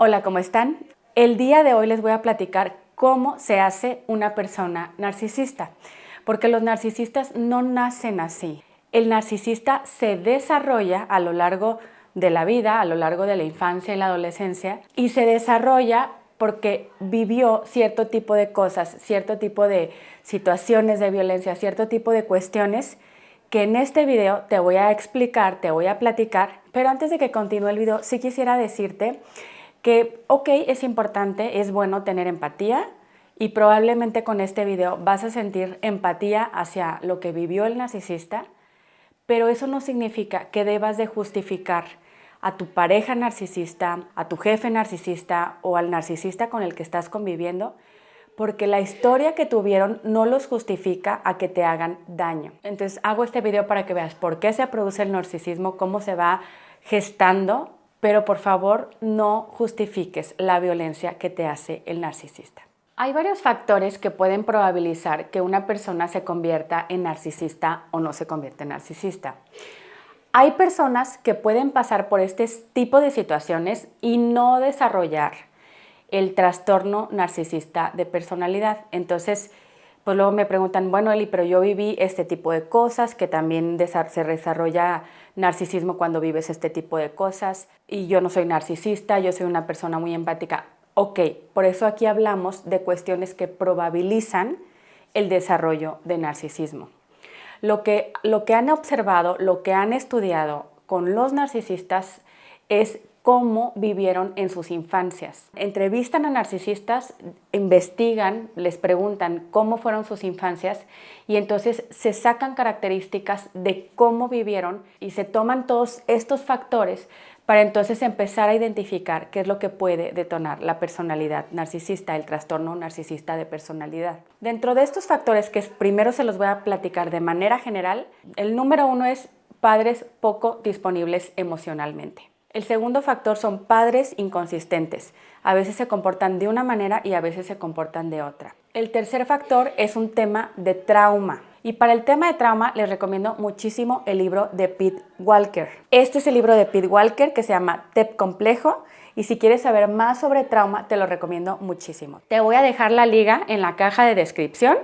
Hola, ¿cómo están? El día de hoy les voy a platicar cómo se hace una persona narcisista, porque los narcisistas no nacen así. El narcisista se desarrolla a lo largo de la vida, a lo largo de la infancia y la adolescencia, y se desarrolla porque vivió cierto tipo de cosas, cierto tipo de situaciones de violencia, cierto tipo de cuestiones que en este video te voy a explicar, te voy a platicar, pero antes de que continúe el video, sí quisiera decirte que, es importante, es bueno tener empatía y probablemente con este video vas a sentir empatía hacia lo que vivió el narcisista, pero eso no significa que debas de justificar a tu pareja narcisista, a tu jefe narcisista o al narcisista con el que estás conviviendo, porque la historia que tuvieron no los justifica a que te hagan daño. Entonces hago este video para que veas por qué se produce el narcisismo, cómo se va gestando, pero por favor no justifiques la violencia que te hace el narcisista. Hay varios factores que pueden probabilizar que una persona se convierta en narcisista o no se convierta en narcisista. Hay personas que pueden pasar por este tipo de situaciones y no desarrollar el trastorno narcisista de personalidad. Entonces, pues luego me preguntan, bueno, Eli, pero yo viví este tipo de cosas, que también se desarrolla narcisismo cuando vives este tipo de cosas, y yo no soy narcisista, yo soy una persona muy empática. Ok, por eso aquí hablamos de cuestiones que probabilizan el desarrollo de narcisismo. Lo que han observado, lo que han estudiado con los narcisistas es cómo vivieron en sus infancias. Entrevistan a narcisistas, investigan, les preguntan cómo fueron sus infancias y entonces se sacan características de cómo vivieron y se toman todos estos factores para entonces empezar a identificar qué es lo que puede detonar la personalidad narcisista, el trastorno narcisista de personalidad. Dentro de estos factores, que primero se los voy a platicar de manera general, el número 1 es padres poco disponibles emocionalmente. El segundo factor son padres inconsistentes. A veces se comportan de una manera y a veces se comportan de otra. El tercer factor es un tema de trauma. Y para el tema de trauma les recomiendo muchísimo el libro de Pete Walker. Este es el libro de Pete Walker que se llama TEP Complejo. Y si quieres saber más sobre trauma, te lo recomiendo muchísimo. Te voy a dejar la liga en la caja de descripción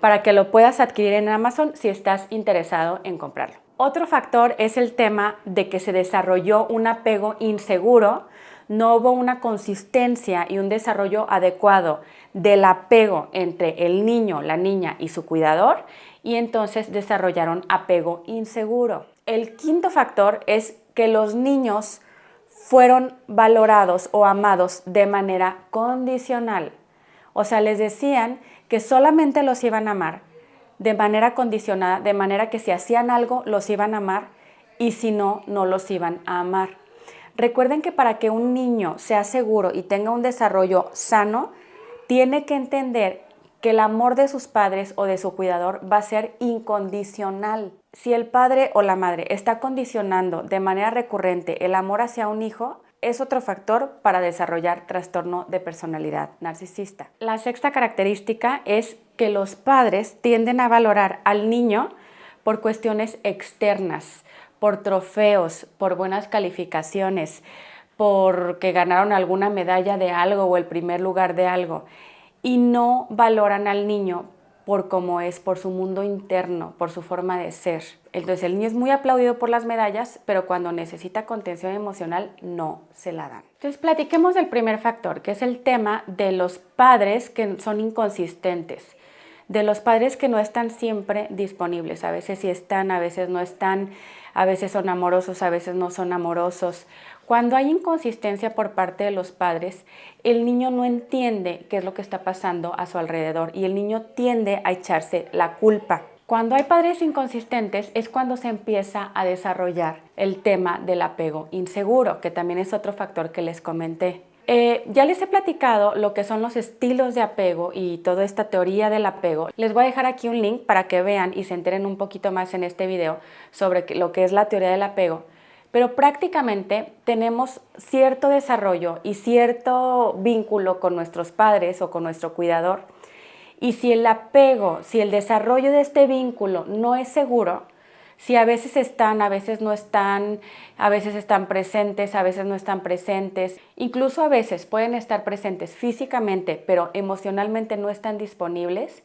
para que lo puedas adquirir en Amazon si estás interesado en comprarlo. Otro factor es el tema de que se desarrolló un apego inseguro, no hubo una consistencia y un desarrollo adecuado del apego entre el niño, la niña y su cuidador, y entonces desarrollaron apego inseguro. El quinto factor es que los niños fueron valorados o amados de manera condicional. O sea, les decían que solamente los iban a amar de manera condicionada, de manera que si hacían algo los iban a amar y si no, no los iban a amar. Recuerden que para que un niño sea seguro y tenga un desarrollo sano, tiene que entender que el amor de sus padres o de su cuidador va a ser incondicional. Si el padre o la madre está condicionando de manera recurrente el amor hacia un hijo, es otro factor para desarrollar trastorno de personalidad narcisista. La sexta característica es que los padres tienden a valorar al niño por cuestiones externas, por trofeos, por buenas calificaciones, porque ganaron alguna medalla de algo o el primer lugar de algo, y no valoran al niño por cómo es, por su mundo interno, por su forma de ser. Entonces el niño es muy aplaudido por las medallas, pero cuando necesita contención emocional no se la dan. Entonces platiquemos del primer factor, que es el tema de los padres que son inconsistentes, de los padres que no están siempre disponibles. A veces sí están, a veces no están, a veces son amorosos, a veces no son amorosos. Cuando hay inconsistencia por parte de los padres, el niño no entiende qué es lo que está pasando a su alrededor y el niño tiende a echarse la culpa. Cuando hay padres inconsistentes es cuando se empieza a desarrollar el tema del apego inseguro, que también es otro factor que les comenté. Ya les he platicado lo que son los estilos de apego y toda esta teoría del apego. Les voy a dejar aquí un link para que vean y se enteren un poquito más en este video sobre lo que es la teoría del apego. Pero prácticamente tenemos cierto desarrollo y cierto vínculo con nuestros padres o con nuestro cuidador. Y si el apego, si el desarrollo de este vínculo no es seguro, Si a veces están, a veces no están, a veces están presentes, a veces no están presentes, incluso a veces pueden estar presentes físicamente, pero emocionalmente no están disponibles.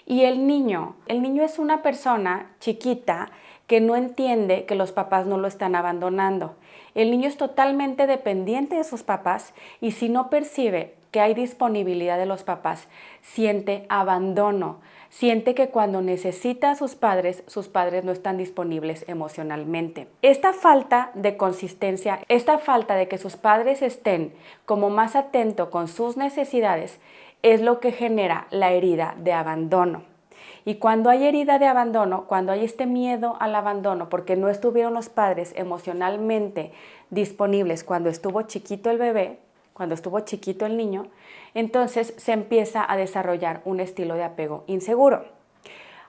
Y el niño es una persona chiquita que no entiende que los papás no lo están abandonando. El niño es totalmente dependiente de sus papás y si no percibe que hay disponibilidad de los papás, siente abandono, siente que cuando necesita a sus padres no están disponibles emocionalmente. Esta falta de consistencia, esta falta de que sus padres estén como más atentos con sus necesidades, es lo que genera la herida de abandono. Y cuando hay herida de abandono, cuando hay este miedo al abandono, porque no estuvieron los padres emocionalmente disponibles cuando estuvo chiquito el bebé, cuando estuvo chiquito el niño, entonces se empieza a desarrollar un estilo de apego inseguro.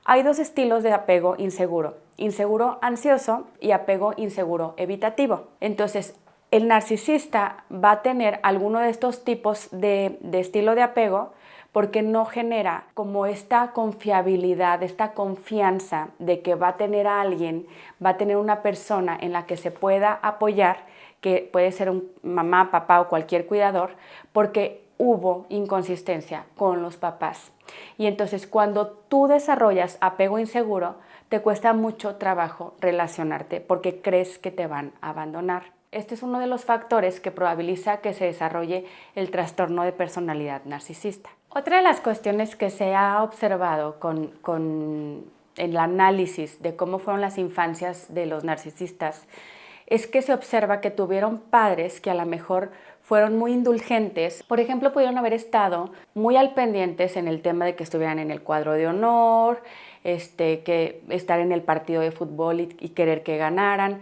Hay dos estilos de apego inseguro: inseguro ansioso y apego inseguro evitativo. Entonces, el narcisista va a tener alguno de estos tipos de estilo de apego porque no genera como esta confiabilidad, esta confianza de que va a tener a alguien, va a tener una persona en la que se pueda apoyar, que puede ser un mamá, papá o cualquier cuidador, porque hubo inconsistencia con los papás. Y entonces cuando tú desarrollas apego inseguro, te cuesta mucho trabajo relacionarte porque crees que te van a abandonar. Este es uno de los factores que probabiliza que se desarrolle el trastorno de personalidad narcisista. Otra de las cuestiones que se ha observado con el análisis de cómo fueron las infancias de los narcisistas es que se observa que tuvieron padres que a lo mejor fueron muy indulgentes. Por ejemplo, pudieron haber estado muy al pendientes en el tema de que estuvieran en el cuadro de honor, que estar en el partido de fútbol y querer que ganaran.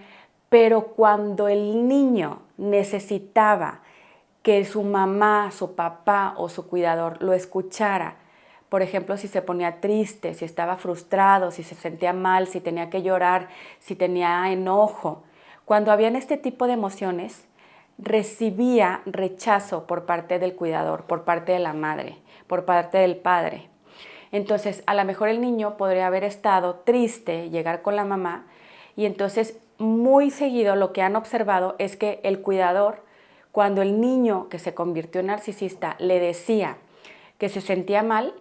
Pero cuando el niño necesitaba que su mamá, su papá o su cuidador lo escuchara, por ejemplo, si se ponía triste, si estaba frustrado, si se sentía mal, si tenía que llorar, si tenía enojo, cuando habían este tipo de emociones, recibía rechazo por parte del cuidador, por parte de la madre, por parte del padre. Entonces, a lo mejor el niño podría haber estado triste, llegar con la mamá, y entonces muy seguido lo que han observado es que el cuidador, cuando el niño que se convirtió en narcisista le decía que se sentía mal,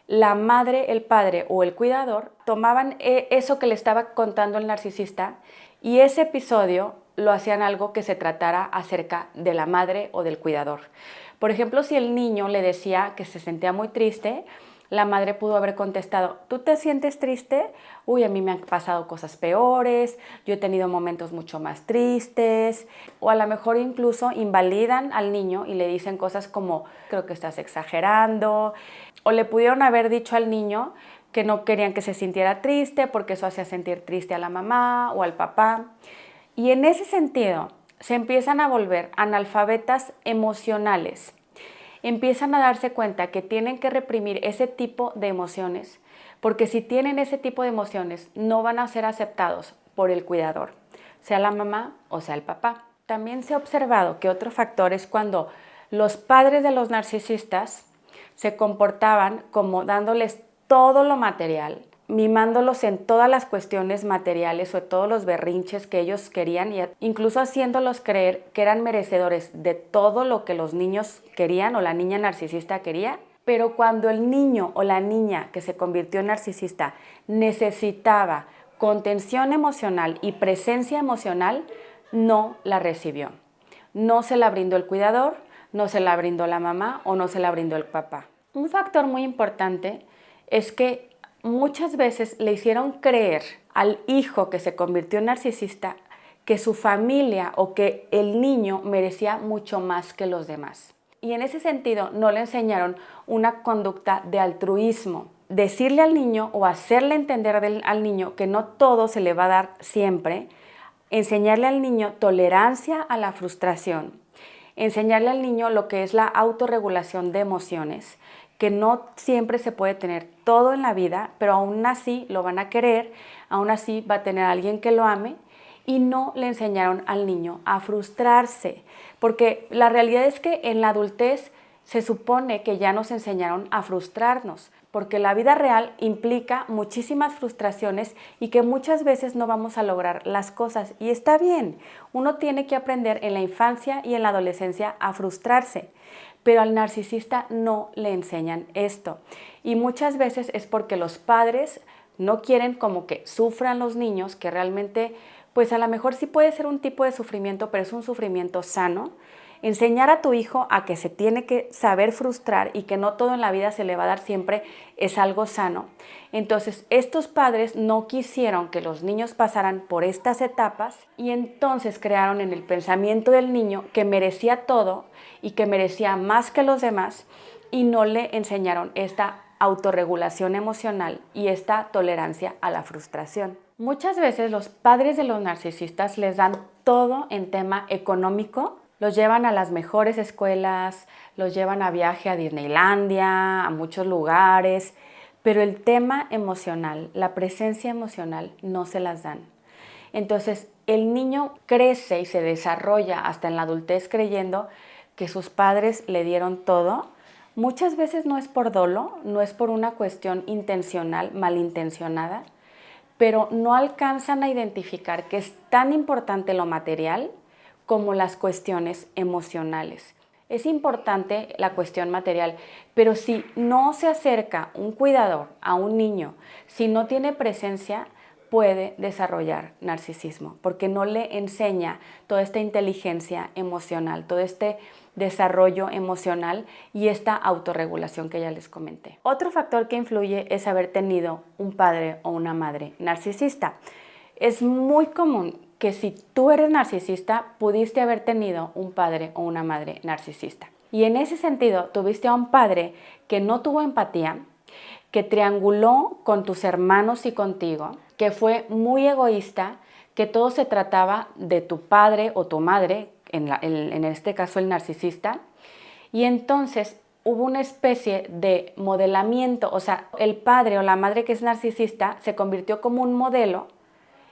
la madre, el padre o el cuidador tomaban eso que le estaba contando el narcisista y ese episodio lo hacían algo que se tratara acerca de la madre o del cuidador. Por ejemplo, si el niño le decía que se sentía muy triste, la madre pudo haber contestado: ¿tú te sientes triste? Uy, a mí me han pasado cosas peores, yo he tenido momentos mucho más tristes. O a lo mejor incluso invalidan al niño y le dicen cosas como: creo que estás exagerando. O le pudieron haber dicho al niño que no querían que se sintiera triste porque eso hacía sentir triste a la mamá o al papá. Y en ese sentido se empiezan a volver analfabetas emocionales. Empiezan a darse cuenta que tienen que reprimir ese tipo de emociones, porque si tienen ese tipo de emociones no van a ser aceptados por el cuidador, sea la mamá o sea el papá. También se ha observado que otro factor es cuando los padres de los narcisistas se comportaban como dándoles todo lo material, mimándolos en todas las cuestiones materiales o en todos los berrinches que ellos querían, e incluso haciéndolos creer que eran merecedores de todo lo que los niños querían o la niña narcisista quería. Pero cuando el niño o la niña que se convirtió en narcisista necesitaba contención emocional y presencia emocional, no la recibió. No se la brindó el cuidador, no se la brindó la mamá o no se la brindó el papá. Un factor muy importante es que muchas veces le hicieron creer al hijo que se convirtió en narcisista que su familia o que el niño merecía mucho más que los demás. Y en ese sentido no le enseñaron una conducta de altruismo. Decirle al niño o hacerle entender al niño que no todo se le va a dar siempre. Enseñarle al niño tolerancia a la frustración. Enseñarle al niño lo que es la autorregulación de emociones, que no siempre se puede tener todo en la vida, pero aún así lo van a querer, aún así va a tener a alguien que lo ame, y no le enseñaron al niño a frustrarse, porque la realidad es que en la adultez se supone que ya nos enseñaron a frustrarnos, porque la vida real implica muchísimas frustraciones y que muchas veces no vamos a lograr las cosas. Y está bien, uno tiene que aprender en la infancia y en la adolescencia a frustrarse, pero al narcisista no le enseñan esto. Y muchas veces es porque los padres no quieren como que sufran los niños, que realmente, pues a lo mejor sí puede ser un tipo de sufrimiento, pero es un sufrimiento sano. Enseñar a tu hijo a que se tiene que saber frustrar y que no todo en la vida se le va a dar siempre es algo sano. Entonces, estos padres no quisieron que los niños pasaran por estas etapas y entonces crearon en el pensamiento del niño que merecía todo y que merecía más que los demás y no le enseñaron esta autorregulación emocional y esta tolerancia a la frustración. Muchas veces los padres de los narcisistas les dan todo en tema económico. Los llevan a las mejores escuelas, los llevan a viaje a Disneylandia, a muchos lugares, pero el tema emocional, la presencia emocional, no se las dan. Entonces, el niño crece y se desarrolla hasta en la adultez creyendo que sus padres le dieron todo. Muchas veces no es por dolo, no es por una cuestión intencional, malintencionada, pero no alcanzan a identificar que es tan importante lo material como las cuestiones emocionales. Es importante la cuestión material, pero si no se acerca un cuidador a un niño, si no tiene presencia, puede desarrollar narcisismo, porque no le enseña toda esta inteligencia emocional, todo este desarrollo emocional y esta autorregulación que ya les comenté. Otro factor que influye es haber tenido un padre o una madre narcisista. Es muy común que si tú eres narcisista, pudiste haber tenido un padre o una madre narcisista. Y en ese sentido, tuviste a un padre que no tuvo empatía, que trianguló con tus hermanos y contigo, que fue muy egoísta, que todo se trataba de tu padre o tu madre, en este caso el narcisista, y entonces hubo una especie de modelamiento, o sea, el padre o la madre que es narcisista se convirtió como un modelo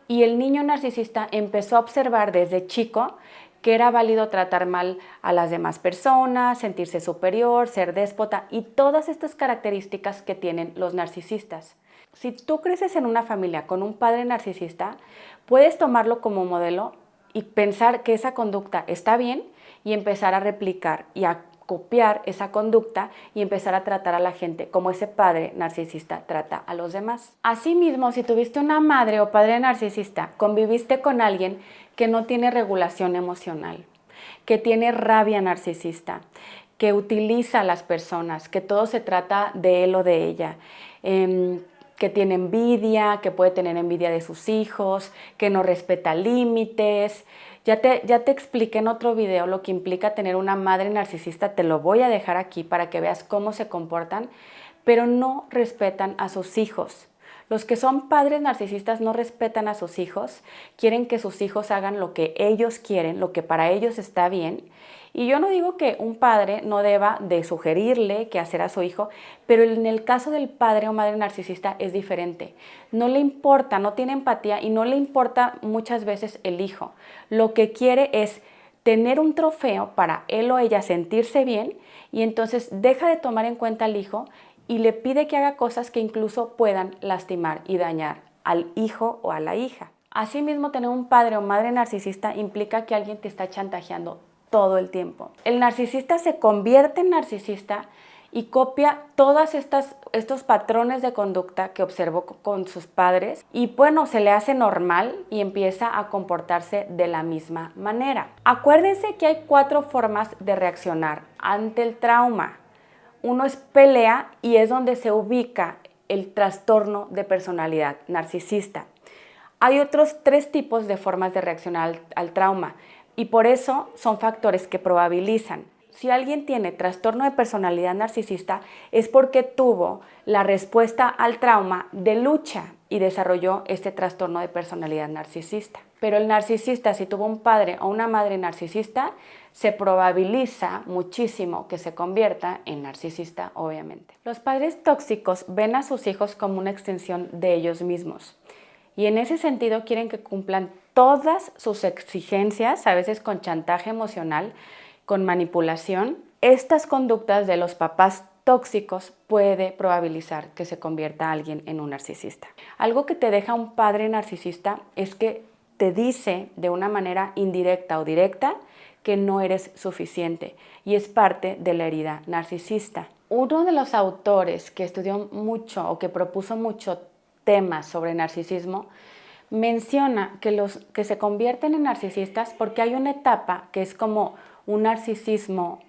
y el niño narcisista empezó a observar desde chico que era válido tratar mal a las demás personas, sentirse superior, ser déspota y todas estas características que tienen los narcisistas. Si tú creces en una familia con un padre narcisista, puedes tomarlo como modelo y pensar que esa conducta está bien y empezar a replicar y a copiar esa conducta y empezar a tratar a la gente como ese padre narcisista trata a los demás. Asimismo, si tuviste una madre o padre narcisista, conviviste con alguien que no tiene regulación emocional, que tiene rabia narcisista, que utiliza a las personas, que todo se trata de él o de ella, que tiene envidia, que puede tener envidia de sus hijos, que no respeta límites. Ya te expliqué en otro video lo que implica tener una madre narcisista, te lo voy a dejar aquí para que veas cómo se comportan, pero no respetan a sus hijos. Los que son padres narcisistas no respetan a sus hijos, quieren que sus hijos hagan lo que ellos quieren, lo que para ellos está bien. Y yo no digo que un padre no deba de sugerirle qué hacer a su hijo, pero en el caso del padre o madre narcisista es diferente. No le importa, no tiene empatía y no le importa muchas veces el hijo. Lo que quiere es tener un trofeo para él o ella sentirse bien y entonces deja de tomar en cuenta al hijo y le pide que haga cosas que incluso puedan lastimar y dañar al hijo o a la hija. Asimismo, tener un padre o madre narcisista implica que alguien te está chantajeando todo el tiempo. El narcisista se convierte en narcisista y copia todos estos patrones de conducta que observó con sus padres y bueno, se le hace normal y empieza a comportarse de la misma manera. Acuérdense que hay 4 formas de reaccionar ante el trauma. Uno es pelea y es donde se ubica el trastorno de personalidad narcisista. Hay otros 3 tipos de formas de reaccionar al trauma y por eso son factores que probabilizan. Si alguien tiene trastorno de personalidad narcisista es porque tuvo la respuesta al trauma de lucha y desarrolló este trastorno de personalidad narcisista. Pero el narcisista, si tuvo un padre o una madre narcisista, se probabiliza muchísimo que se convierta en narcisista, obviamente. Los padres tóxicos ven a sus hijos como una extensión de ellos mismos y en ese sentido quieren que cumplan todas sus exigencias, a veces con chantaje emocional, con manipulación, estas conductas de los papás tóxicos puede probabilizar que se convierta alguien en un narcisista. Algo que te deja un padre narcisista es que te dice de una manera indirecta o directa que no eres suficiente y es parte de la herida narcisista. Uno de los autores que estudió mucho o que propuso mucho temas sobre narcisismo menciona que los que se convierten en narcisistas porque hay una etapa que es como un narcisismo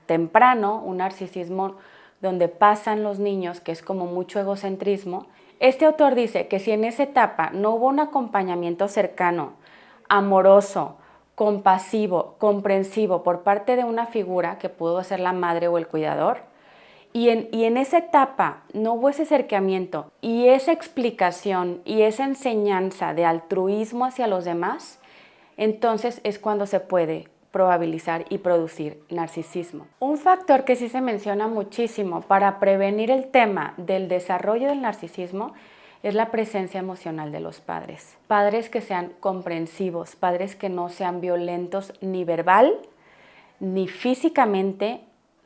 temprano, un narcisismo donde pasan los niños, que es como mucho egocentrismo. Este autor dice que si en esa etapa no hubo un acompañamiento cercano, amoroso, compasivo, comprensivo por parte de una figura que pudo ser la madre o el cuidador, y en esa etapa no hubo ese acercamiento y esa explicación y esa enseñanza de altruismo hacia los demás, entonces es cuando se puede probabilizar y producir narcisismo. Un factor que sí se menciona muchísimo para prevenir el tema del desarrollo del narcisismo es la presencia emocional de los padres. Padres que sean comprensivos, padres que no sean violentos ni verbal, ni físicamente,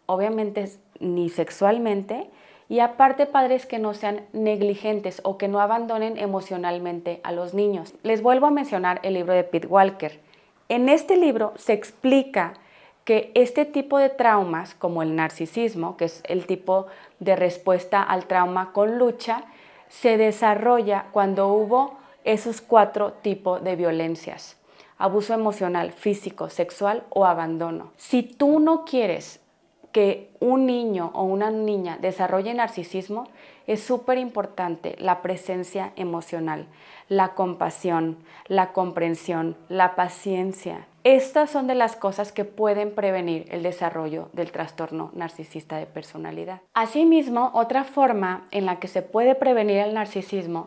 obviamente ni sexualmente, y aparte padres que no sean negligentes o que no abandonen emocionalmente a los niños. Les vuelvo a mencionar el libro de Pete Walker. En este libro se explica que este tipo de traumas, como el narcisismo, que es el tipo de respuesta al trauma con lucha, se desarrolla cuando hubo esos 4 tipos de violencias: abuso emocional, físico, sexual o abandono. Si tú no quieres que un niño o una niña desarrolle narcisismo, es súper importante la presencia emocional, la compasión, la comprensión, la paciencia. Estas son de las cosas que pueden prevenir el desarrollo del trastorno narcisista de personalidad. Asimismo, otra forma en la que se puede prevenir el narcisismo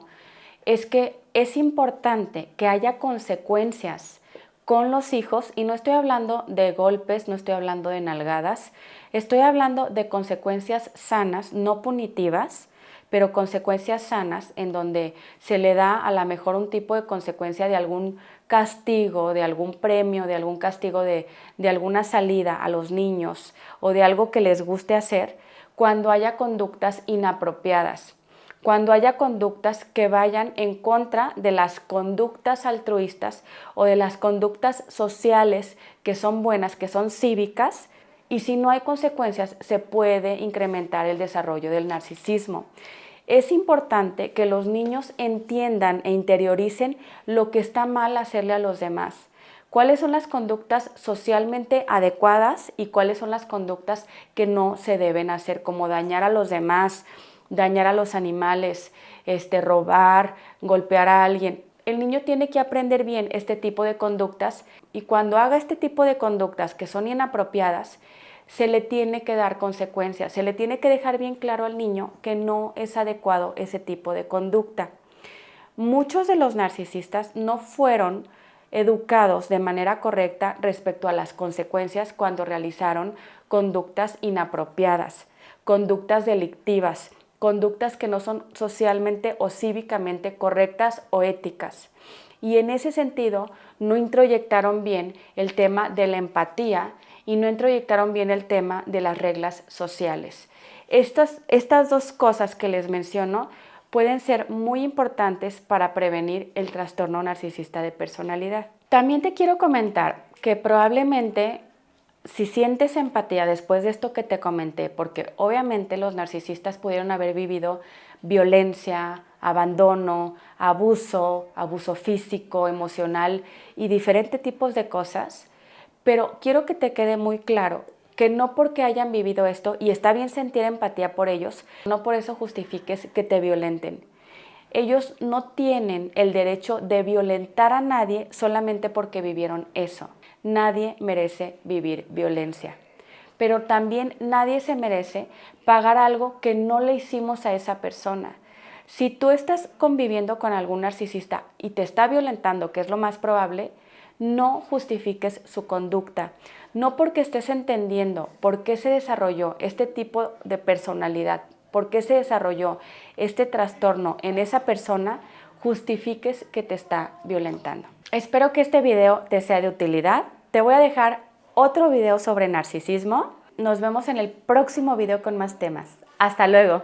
es que es importante que haya consecuencias con los hijos, y no estoy hablando de golpes, no estoy hablando de nalgadas, estoy hablando de consecuencias sanas, no punitivas, pero consecuencias sanas en donde se le da a lo mejor un tipo de consecuencia de algún castigo, de algún premio, de algún castigo de alguna salida a los niños o de algo que les guste hacer cuando haya conductas inapropiadas. Cuando haya conductas que vayan en contra de las conductas altruistas o de las conductas sociales que son buenas, que son cívicas, y si no hay consecuencias, se puede incrementar el desarrollo del narcisismo. Es importante que los niños entiendan e interioricen lo que está mal hacerle a los demás. ¿Cuáles son las conductas socialmente adecuadas y cuáles son las conductas que no se deben hacer, como dañar a los demás, dañar a los animales, robar, golpear a alguien? El niño tiene que aprender bien este tipo de conductas, y cuando haga este tipo de conductas que son inapropiadas, se le tiene que dar consecuencias, se le tiene que dejar bien claro al niño que no es adecuado ese tipo de conducta. Muchos de los narcisistas no fueron educados de manera correcta respecto a las consecuencias cuando realizaron conductas inapropiadas, conductas delictivas, conductas que no son socialmente o cívicamente correctas o éticas. Y en ese sentido no introyectaron bien el tema de la empatía y no introyectaron bien el tema de las reglas sociales. Estas 2 cosas que les menciono pueden ser muy importantes para prevenir el trastorno narcisista de personalidad. También te quiero comentar que probablemente, si sientes empatía después de esto que te comenté, porque obviamente los narcisistas pudieron haber vivido violencia, abandono, abuso físico, emocional y diferentes tipos de cosas, pero quiero que te quede muy claro que no porque hayan vivido esto, y está bien sentir empatía por ellos, no por eso justifiques que te violenten. Ellos no tienen el derecho de violentar a nadie solamente porque vivieron eso. Nadie merece vivir violencia. Pero también nadie se merece pagar algo que no le hicimos a esa persona. Si tú estás conviviendo con algún narcisista y te está violentando, que es lo más probable, no justifiques su conducta. No porque estés entendiendo por qué se desarrolló este tipo de personalidad, por qué se desarrolló este trastorno en esa persona, justifiques que te está violentando. Espero que este video te sea de utilidad. Te voy a dejar otro video sobre narcisismo Nos vemos en el próximo video con más temas. Hasta luego.